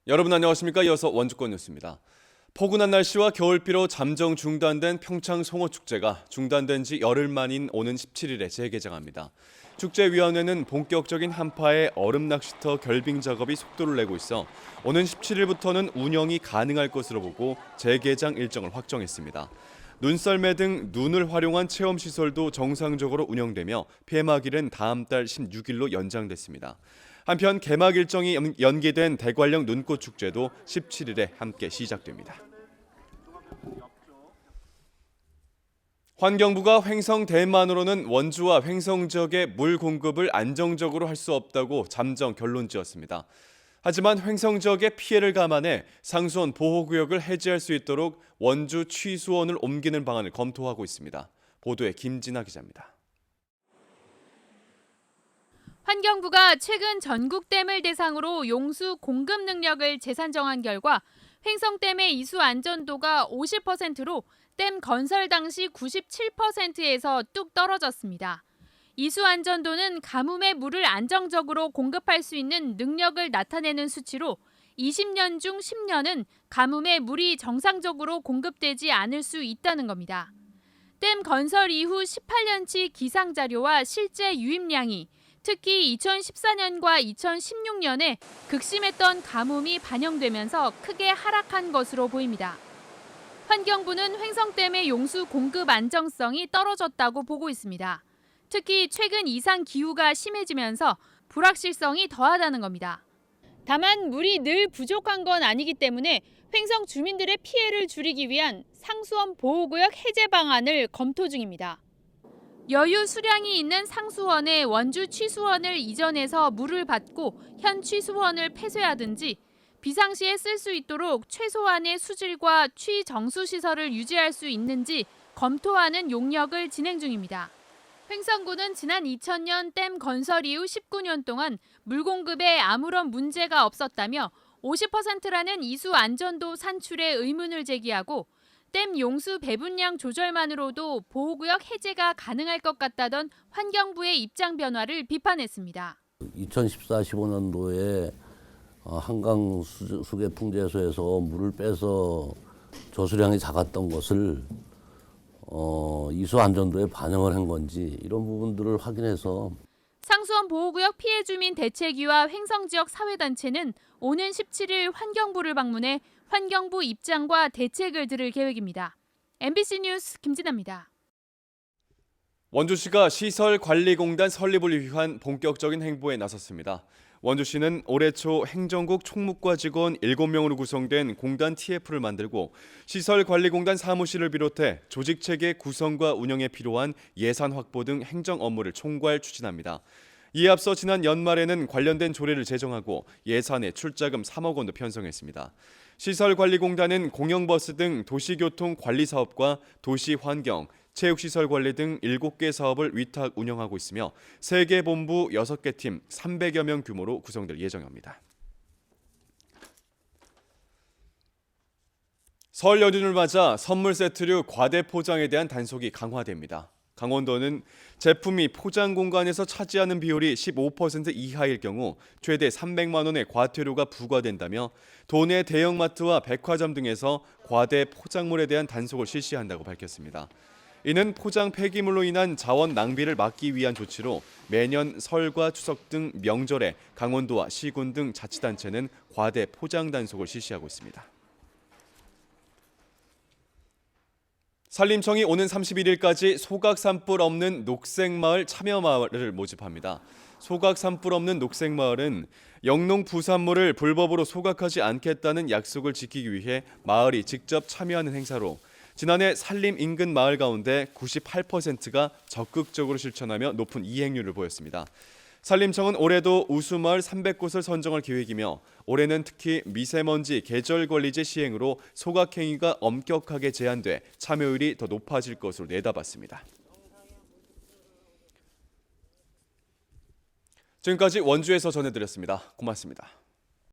여러분 안녕하십니까? 이어서 원주권 뉴스입니다. 포근한 날씨와 겨울비로 잠정 중단된 평창 송어축제가 중단된 지 열흘 만인 오는 17일에 재개장합니다. 축제위원회는 본격적인 한파에 얼음 낚시터 결빙 작업이 속도를 내고 있어 오는 17일부터는 운영이 가능할 것으로 보고 재개장 일정을 확정했습니다. 눈썰매 등 눈을 활용한 체험시설도 정상적으로 운영되며 폐막일은 다음 달 16일로 연장됐습니다. 한편 개막 일정이 연기된 대관령 눈꽃축제도 17일에 함께 시작됩니다. 환경부가 횡성 댐만으로는 원주와 횡성 지역의 물 공급을 안정적으로 할 수 없다고 잠정 결론지었습니다. 하지만 횡성 지역의 피해를 감안해 상수원 보호구역을 해제할 수 있도록 원주 취수원을 옮기는 방안을 검토하고 있습니다. 보도에 김진아 기자입니다. 환경부가 최근 전국댐을 대상으로 용수 공급 능력을 재산정한 결과 횡성댐의 이수 안전도가 50%로 댐 건설 당시 97%에서 뚝 떨어졌습니다. 이수 안전도는 가뭄에 물을 안정적으로 공급할 수 있는 능력을 나타내는 수치로 20년 중 10년은 가뭄에 물이 정상적으로 공급되지 않을 수 있다는 겁니다. 댐 건설 이후 18년치 기상 자료와 실제 유입량이 특히 2014년과 2016년에 극심했던 가뭄이 반영되면서 크게 하락한 것으로 보입니다. 환경부는 횡성댐의 용수 공급 안정성이 떨어졌다고 보고 있습니다. 특히 최근 이상 기후가 심해지면서 불확실성이 더하다는 겁니다. 다만 물이 늘 부족한 건 아니기 때문에 횡성 주민들의 피해를 줄이기 위한 상수원 보호구역 해제 방안을 검토 중입니다. 여유 수량이 있는 상수원에 원주 취수원을 이전해서 물을 받고 현 취수원을 폐쇄하든지 비상시에 쓸 수 있도록 최소한의 수질과 취정수 시설을 유지할 수 있는지 검토하는 용역을 진행 중입니다. 횡성구는 지난 2000년 댐 건설 이후 19년 동안 물 공급에 아무런 문제가 없었다며 50%라는 이수 안전도 산출에 의문을 제기하고 댐 용수 배분량 조절만으로도 보호구역 해제가 가능할 것 같다던 환경부의 입장 변화를 비판했습니다. 2014-15년도에 한강 수계 풍재소에서 물을 빼서 저수량이 작았던 것을 이수 안전도에 반영을 한 건지 이런 부분들을 확인해서 상수원 보호구역 피해 주민 대책위와 횡성 지역 사회단체는 오는 17일 환경부를 방문해 환경부 입장과 대책을 들을 계획입니다. MBC 뉴스 김진아입니다. 원주시가 시설관리공단 설립을 위한 본격적인 행보에 나섰습니다. 원주시는 올해 초 행정국 총무과 직원 7명으로 구성된 공단 TF를 만들고 시설관리공단 사무실을 비롯해 조직체계 구성과 운영에 필요한 예산 확보 등 행정 업무를 총괄 추진합니다. 이에 앞서 지난 연말에는 관련된 조례를 제정하고 예산에 출자금 3억 원도 편성했습니다. 시설관리공단은 공영버스 등 도시교통 관리 사업과 도시환경, 체육시설 관리 등 7개 사업을 위탁 운영하고 있으며 3개 본부 6개 팀 300여 명 규모로 구성될 예정입니다. 설 연휴를 맞아 선물 세트류 과대 포장에 대한 단속이 강화됩니다. 강원도는 제품이 포장 공간에서 차지하는 비율이 15% 이하일 경우 최대 300만 원의 과태료가 부과된다며 도내 대형마트와 백화점 등에서 과대 포장물에 대한 단속을 실시한다고 밝혔습니다. 이는 포장 폐기물로 인한 자원 낭비를 막기 위한 조치로 매년 설과 추석 등 명절에 강원도와 시군 등 자치단체는 과대 포장 단속을 실시하고 있습니다. 산림청이 오는 31일까지 소각 산불 없는 녹색마을 참여마을을 모집합니다. 소각 산불 없는 녹색마을은 영농 부산물을 불법으로 소각하지 않겠다는 약속을 지키기 위해 마을이 직접 참여하는 행사로 지난해 산림 인근 마을 가운데 98%가 적극적으로 실천하며 높은 이행률을 보였습니다. 산림청은 올해도 우수마을 300곳을 선정할 계획이며 올해는 특히 미세먼지 계절관리제 시행으로 소각행위가 엄격하게 제한돼 참여율이 더 높아질 것으로 내다봤습니다. 지금까지 원주에서 전해드렸습니다. 고맙습니다.